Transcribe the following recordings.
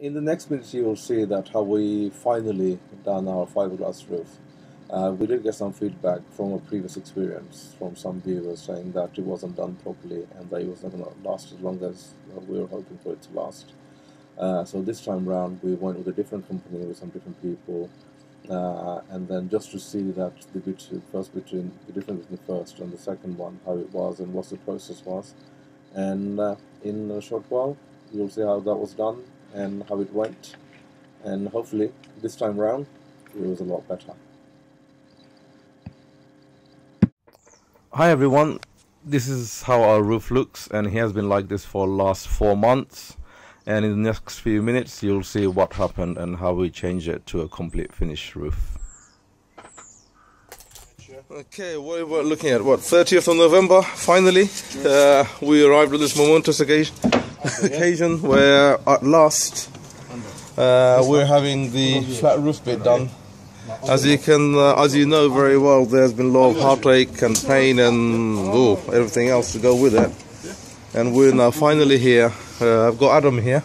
In the next minute you will see that how we finally done our fiberglass roof. We did get some feedback from a previous experience from some viewers saying that it wasn't done properly and that it was not going to last as long as we were hoping for it to last. So this time round we went with a different company with some different people, and then just to see that the difference between the first and the second one, how it was and what the process was. And in a short while you'll see how that was done and how it went, and hopefully this time round it was a lot better. Hi everyone, this is how our roof looks, and it has been like this for the last 4 months, and in the next few minutes you'll see what happened and how we changed it to a complete finished roof. Okay, we're looking at what, 30th of November finally. We arrived at this momentous occasion where at last we're having the flat roof bit done. As you know very well, there's been a lot of heartache and pain and everything else to go with it. And we're now finally here. I've got Adam here,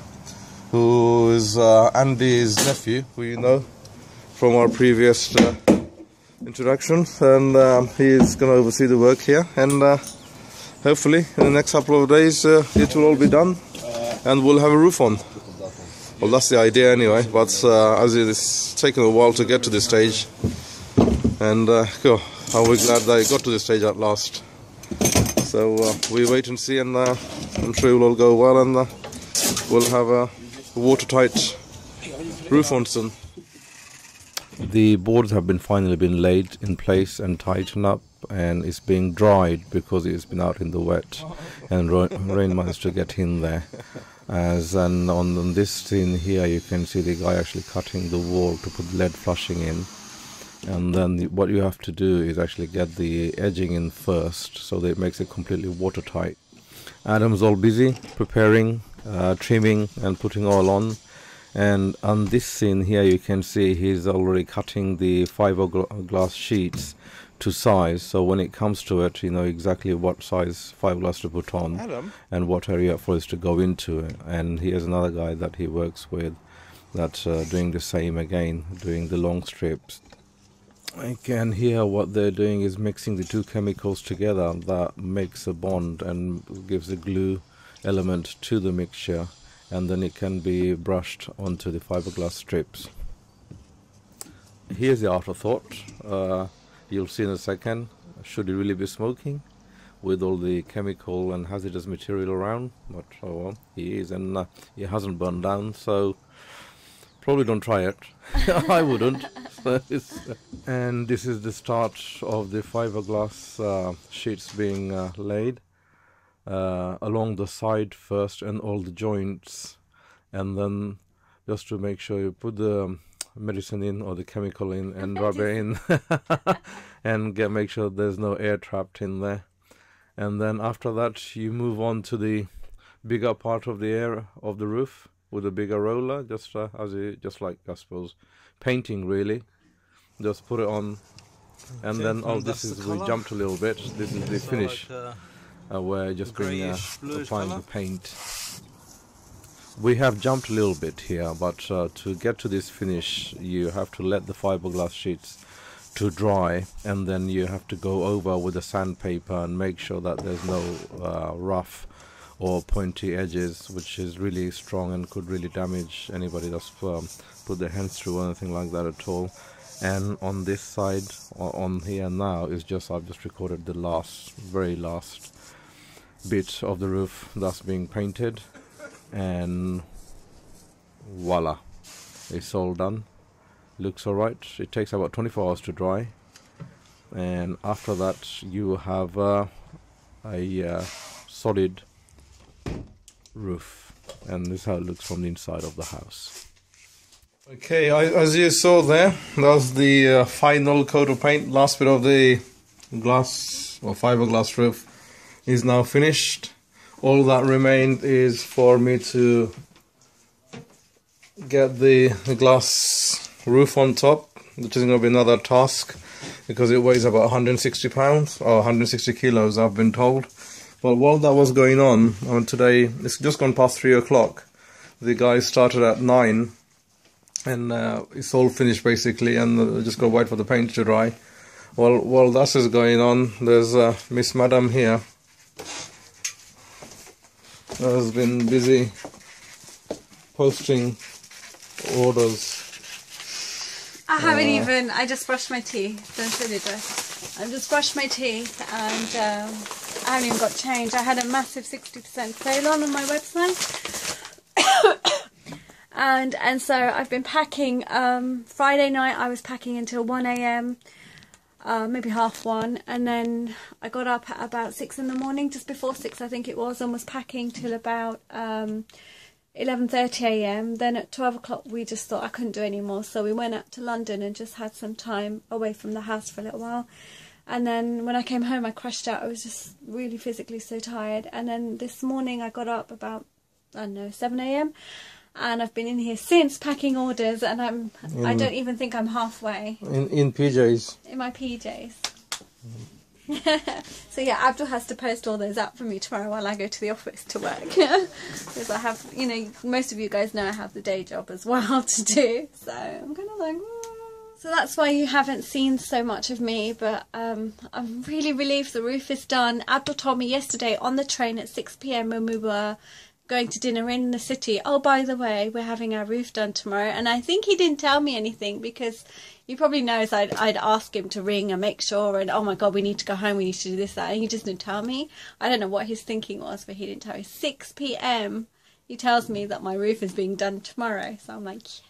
who is Andy's nephew, who you know from our previous introductions, and he's going to oversee the work here. And hopefully in the next couple of days it will all be done and we'll have a roof on. Well, that's the idea anyway, but as it's taken a while to get to this stage, and are we glad that it got to this stage at last. So we wait and see, and I'm sure it will all go well, and we'll have a watertight roof on soon. The boards have finally been laid in place and tightened up, and it's being dried because it's been out in the wet, and rain managed to get in there. And on this scene here you can see the guy actually cutting the wall to put lead flushing in, and then what you have to do is actually get the edging in first so that it makes it completely watertight. Adam's all busy preparing, trimming and putting all on, and on this scene here you can see he's already cutting the fiberglass sheets to size, so when it comes to it you know exactly what size fiberglass to put on, Adam, and what area for us to go into. And here's another guy that he works with that's doing the same again, doing the long strips. Again here what they're doing is mixing the two chemicals together that makes a bond and gives a glue element to the mixture, and then it can be brushed onto the fiberglass strips. Here's the afterthought. You'll see in a second, should it really be smoking with all the chemical and hazardous material around? But oh well, he is, and he hasn't burned down, so probably don't try it. I wouldn't. And this is the start of the fiberglass sheets being laid along the side first and all the joints, and then just to make sure you put the medicine in or the chemical in and rub it in and make sure there's no air trapped in there. And then after that you move on to the bigger part of the air of the roof with a bigger roller, just like I suppose painting really. Just put it on, and then we jumped a little bit. This is the finish where just going applying the paint. We have jumped a little bit here, but to get to this finish you have to let the fiberglass sheets to dry, and then you have to go over with the sandpaper and make sure that there's no rough or pointy edges, which is really strong and could really damage anybody that's put their hands through or anything like that at all. And on this side, on here now, is just I've just recorded the very last bit of the roof that's being painted. And voila, it's all done. Looks alright. It takes about 24 hours to dry, and after that you have a solid roof, and this is how it looks from the inside of the house. Okay, as you saw there, that was the final coat of paint. Last bit of the glass or fiberglass roof is now finished. All that remained is for me to get the glass roof on top, which is going to be another task because it weighs about 160 pounds or 160 kilos, I've been told. But while that was going on today, it's just gone past 3 o'clock. the guys started at 9, and it's all finished basically, and just got to wait for the paint to dry. Well, while that is going on, there's Miss Madam here has been busy posting orders. I haven't even, I just brushed my teeth, don't silly dress. I just brushed my teeth and I haven't even got changed. I had a massive 60% sale on my website. and so I've been packing. Friday night I was packing until 1 AM, maybe 1:30, and then I got up at about 6 in the morning, just before 6 I think it was, and was packing till about 11:30 AM. Then at 12 o'clock we just thought I couldn't do any more, so we went up to London and just had some time away from the house for a little while. And then when I came home I crashed out. I was just really physically so tired. And then this morning I got up about, I don't know, 7 AM, and I've been in here since packing orders, and I don't even think I'm halfway. In PJs. In my PJs. So yeah, Abdul has to post all those out for me tomorrow while I go to the office to work. Because I have, you know, most of you guys know I have the day job as well to do. So I'm kind of like, so that's why you haven't seen so much of me. But I'm really relieved the roof is done. Abdul told me yesterday on the train at 6 PM when we were going to dinner in the city, oh, by the way, we're having our roof done tomorrow. And I think he didn't tell me anything, because he probably knows I'd ask him to ring and make sure, and oh my god, we need to go home, we need to do this, that, and he just didn't tell me. I don't know what his thinking was, but he didn't tell me. 6 PM he tells me that my roof is being done tomorrow. So I'm like, yeah.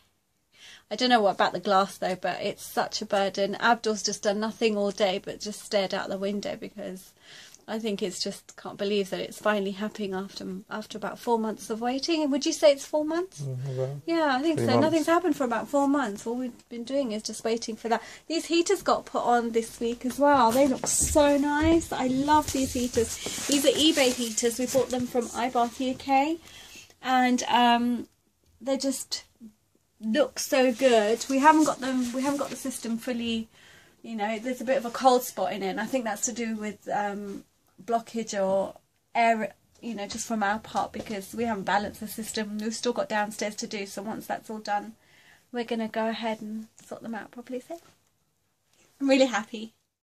I don't know what about the glass though, but it's such a burden. Abdul's just done nothing all day but just stared out the window, because I think it's just, can't believe that it's finally happening after about 4 months of waiting. Would you say it's 4 months? Yeah, I think so. Nothing's happened for about 4 months. All we've been doing is just waiting for that. These heaters got put on this week as well. They look so nice. I love these heaters. These are eBay heaters. We bought them from iBath UK, and they just look so good. We haven't got them. We haven't got the system fully. You know, there's a bit of a cold spot in it, and I think that's to do with blockage or air, you know, just from our part, because we haven't balanced the system. We've still got downstairs to do, so once that's all done, we're going to go ahead and sort them out properly. So I'm really happy.